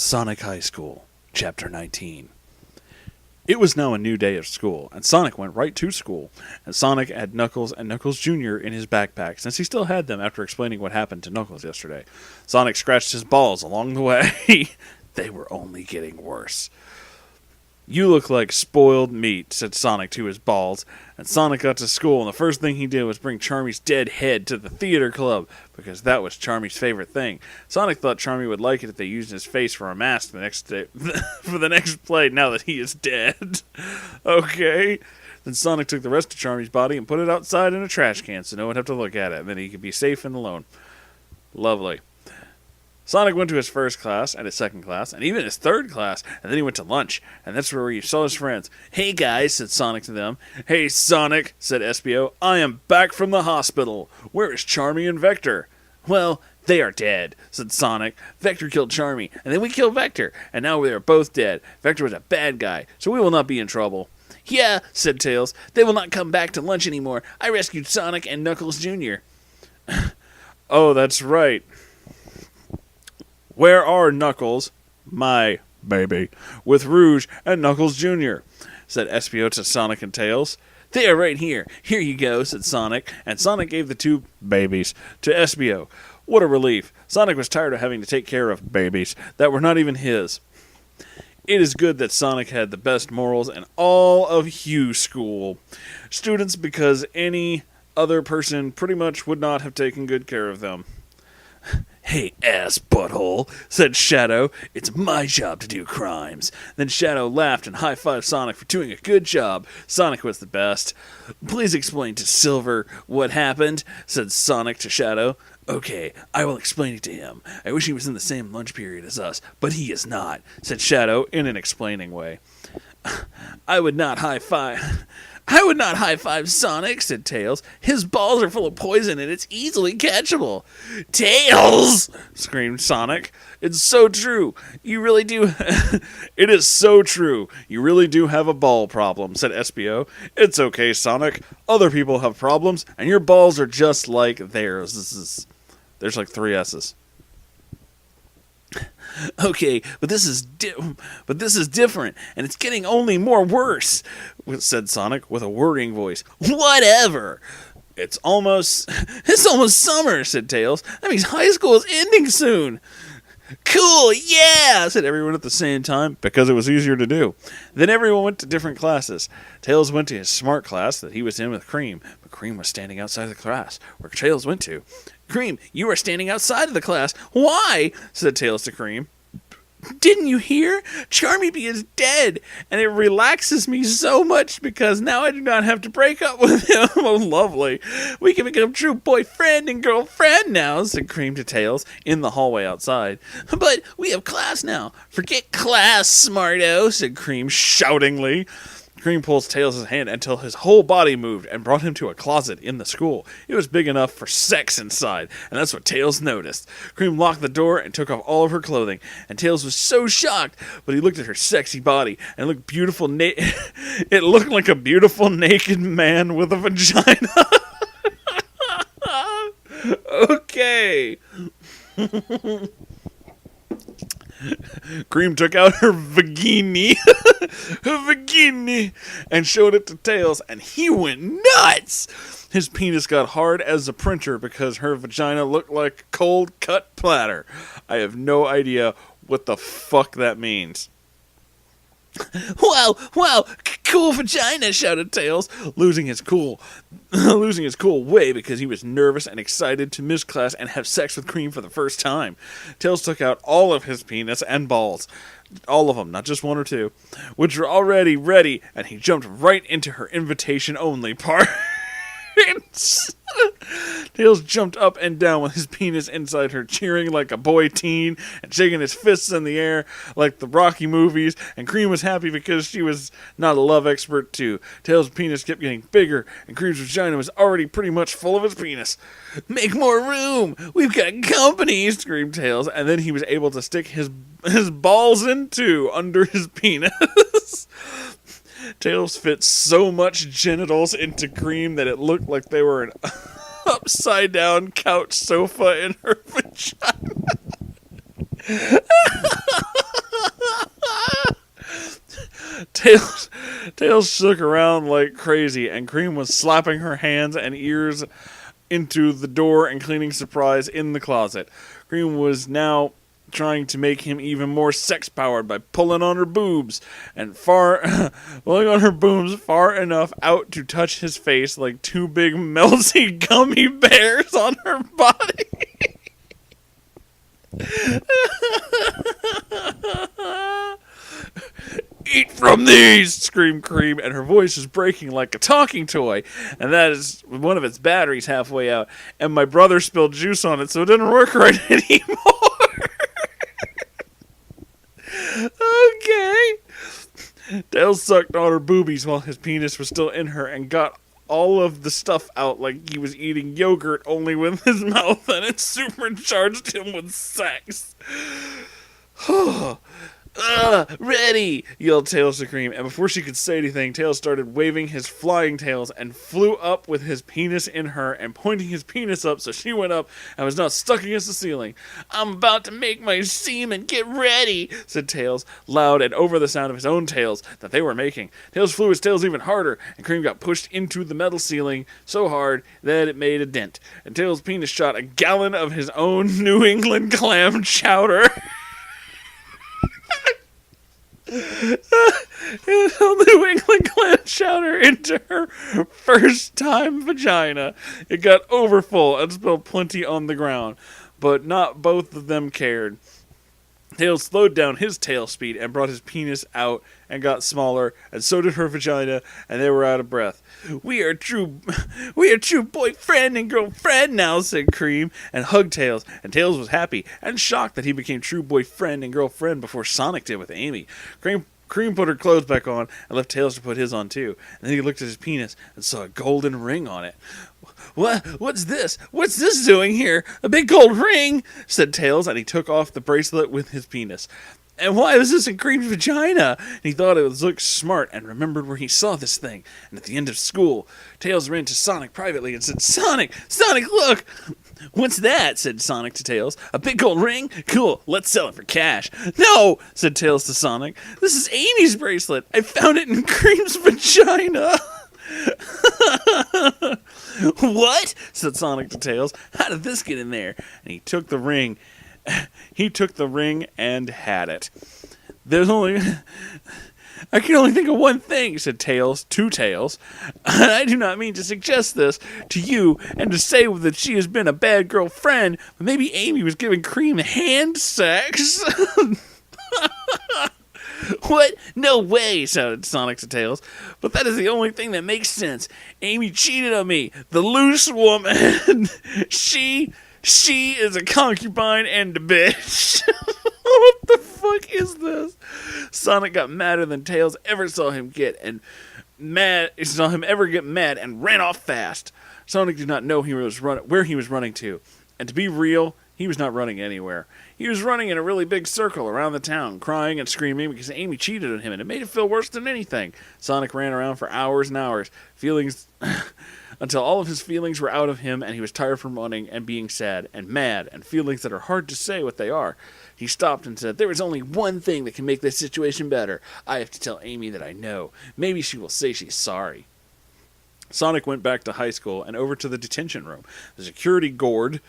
Sonic High School, Chapter 19. It was now a new day of school, and Sonic went right to school. And Sonic had Knuckles and Knuckles Jr. in his backpack, since he still had them after explaining what happened to Knuckles yesterday. Sonic scratched his balls along the way. They were only getting worse. "You look like spoiled meat," said Sonic to his balls. And Sonic got to school, and the first thing he did was bring Charmy's dead head to the theater club, because that was Charmy's favorite thing. Sonic thought Charmy would like it if they used his face for a mask the next day, for the next play, now that he is dead. Okay. Then Sonic took the rest of Charmy's body and put it outside in a trash can so no one would have to look at it, and then he could be safe and alone. Lovely. Sonic went to his first class, and his second class, and even his third class, and then he went to lunch, and that's where he saw his friends. "Hey guys," said Sonic to them. "Hey Sonic," said Espio, "I am back from the hospital. Where is Charmy and Vector?" "Well, they are dead," said Sonic. "Vector killed Charmy, and then we killed Vector, and now they are both dead. Vector was a bad guy, so we will not be in trouble." "Yeah," said Tails, "they will not come back to lunch anymore. I rescued Sonic and Knuckles Jr." "Oh, that's right. Where are Knuckles, my baby, with Rouge and Knuckles Jr.?" said Espio to Sonic and Tails. "They are right here. Here you go," said Sonic, and Sonic gave the two babies to Espio. What a relief. Sonic was tired of having to take care of babies that were not even his. It is good that Sonic had the best morals in all of Hugh School. Students, because any other person pretty much would not have taken good care of them. "Hey, ass butthole," said Shadow. "It's my job to do crimes." Then Shadow laughed and high-fived Sonic for doing a good job. Sonic was the best. "Please explain to Silver what happened," said Sonic to Shadow. "Okay, I will explain it to him. I wish he was in the same lunch period as us, but he is not," said Shadow in an explaining way. I would not high-five Sonic," said Tails. "His balls are full of poison and it's easily catchable." "Tails!" screamed Sonic. "It's so true. You really do." "It is so true. You really do have a ball problem," said Espio. "It's okay, Sonic. Other people have problems, and your balls are just like theirs." There's like 3 S's. "Okay, but this is different, and it's getting only more worse," said Sonic with a worrying voice. "Whatever. It's almost summer," said Tails. "That means high school is ending soon." "Cool, yeah," said everyone at the same time, because it was easier to do. Then everyone went to different classes. Tails went to his smart class that he was in with Cream, but Cream was standing outside the class where Tails went to. "Cream, you are standing outside of the class." "Why?" said Tails to Cream. "Didn't you hear? Charmy Bee is dead, and it relaxes me so much because now I do not have to break up with him." "Oh, lovely. We can become true boyfriend and girlfriend now," said Cream to Tails in the hallway outside. "But we have class now." "Forget class, smarto," said Cream shoutingly. Cream pulls Tails' hand until his whole body moved and brought him to a closet in the school. It was big enough for sex inside, and that's what Tails noticed. Cream locked the door and took off all of her clothing, and Tails was so shocked, but he looked at her sexy body and looked beautiful. It looked like a beautiful naked man with a vagina. Okay. Cream took out her vagina, and showed it to Tails, and he went nuts. His penis got hard as a printer because her vagina looked like a cold cut platter. I have no idea what the fuck that means. Wow, cool vagina," shouted Tails, losing his cool way because he was nervous and excited to miss class and have sex with Cream for the first time. Tails took out all of his penis and balls. All of them, not just 1 or 2, which were already ready, and he jumped right into her invitation-only part. Tails jumped up and down with his penis inside her, cheering like a boy teen and shaking his fists in the air like the Rocky movies, and Cream was happy because she was not a love expert too. Tails' penis kept getting bigger, and Cream's vagina was already pretty much full of his penis. "Make more room! We've got company!" screamed Tails, and then he was able to stick his balls in too under his penis. Tails fit so much genitals into Cream that it looked like they were an upside-down couch sofa in her vagina. Tails shook around like crazy, and Cream was slapping her hands and ears into the door and cleaning supplies in the closet. Cream was now trying to make him even more sex-powered by pulling on her boobs far enough out to touch his face like two big melty gummy bears on her body. Eat from these, screamed Cream, and her voice is breaking like a talking toy, and that is one of its batteries halfway out, and my brother spilled juice on it, so it didn't work right anymore. Okay. Tails sucked on her boobies while his penis was still in her and got all of the stuff out like he was eating yogurt only with his mouth, and it supercharged him with sex. Ready! Yelled Tails to Cream, and before she could say anything, Tails started waving his flying tails and flew up with his penis in her and pointing his penis up so she went up and was now stuck against the ceiling. I'm about to make my semen, get ready, said Tails, loud and over the sound of his own tails that they were making. Tails flew his tails even harder, and Cream got pushed into the metal ceiling so hard that it made a dent, and Tails' penis shot a gallon of his own New England clam chowder. New England clam chowder into her first time vagina. It got overfull and spilled plenty on the ground, but not both of them cared. Tails slowed down his tail speed and brought his penis out and got smaller, and so did her vagina, and they were out of breath. We are true boyfriend and girlfriend now, said Cream, and hugged Tails, and Tails was happy and shocked that he became true boyfriend and girlfriend before Sonic did with Amy. Cream put her clothes back on and left Tails to put his on too, and then he looked at his penis and saw a golden ring on it. What's this? What's this doing here? A big gold ring, said Tails, and he took off the bracelet with his penis. And why was this in Cream's vagina? And he thought it looked smart and remembered where he saw this thing. And at the end of school, Tails ran to Sonic privately and said, Sonic, look! What's that? Said Sonic to Tails. A big gold ring? Cool, let's sell it for cash. No, said Tails to Sonic. This is Amy's bracelet. I found it in Cream's vagina. What? Said Sonic to Tails. How did this get in there? And he took the ring. And had it. I can only think of one thing, said Tails to Tails. I do not mean to suggest this to you and to say that she has been a bad girlfriend, but maybe Amy was giving Cream hand sex. What? No way, shouted Sonic to Tails. But that is the only thing that makes sense. Amy cheated on me, the loose woman. She is a concubine and a bitch. What the fuck is this? Sonic got madder than Tails ever saw him get mad and ran off fast. Sonic did not know where he was running to. And to be real, he was not running anywhere. He was running in a really big circle around the town, crying and screaming because Amy cheated on him, and it made it feel worse than anything. Sonic ran around for hours and hours, until all of his feelings were out of him, and he was tired from running and being sad and mad, and feelings that are hard to say what they are. He stopped and said, there is only one thing that can make this situation better. I have to tell Amy that I know. Maybe she will say she's sorry. Sonic went back to high school and over to the detention room. The security Gord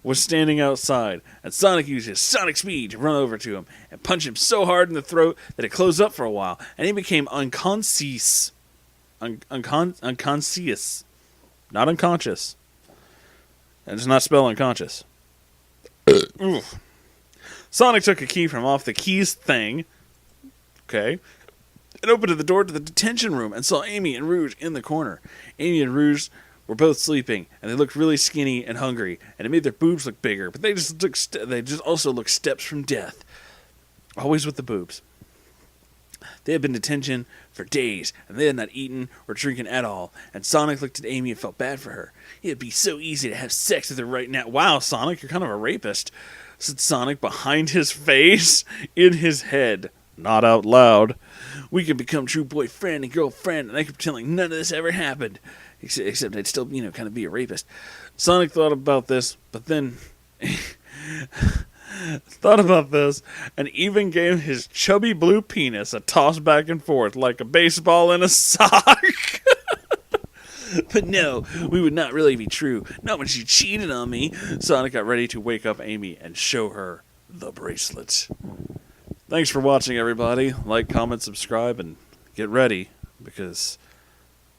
was standing outside, and Sonic used his sonic speed to run over to him and punch him so hard in the throat that it closed up for a while, and he became unconscious. Unconscious. Not unconscious. And it's not spelled unconscious. Sonic took a key from off the keys thing, and opened the door to the detention room and saw Amy and Rouge in the corner. Amy and Rouge were both sleeping, and they looked really skinny and hungry, and it made their boobs look bigger, but they just also looked steps from death. Always with the boobs. They had been in detention for days, and they had not eaten or drinking at all, and Sonic looked at Amy and felt bad for her. It'd be so easy to have sex with her right now. Wow, Sonic, you're kind of a rapist, said Sonic behind his face, in his head. Not out loud. We could become true boyfriend and girlfriend, and I could pretend like none of this ever happened. Except I'd still, kind of be a rapist. Sonic thought about this, but then thought about this, and even gave his chubby blue penis a toss back and forth like a baseball in a sock. But no, we would not really be true. Not when she cheated on me. Sonic got ready to wake up Amy and show her the bracelet. Thanks for watching, everybody. Like, comment, subscribe, and get ready, because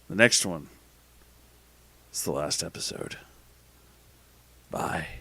the next one is the last episode. Bye.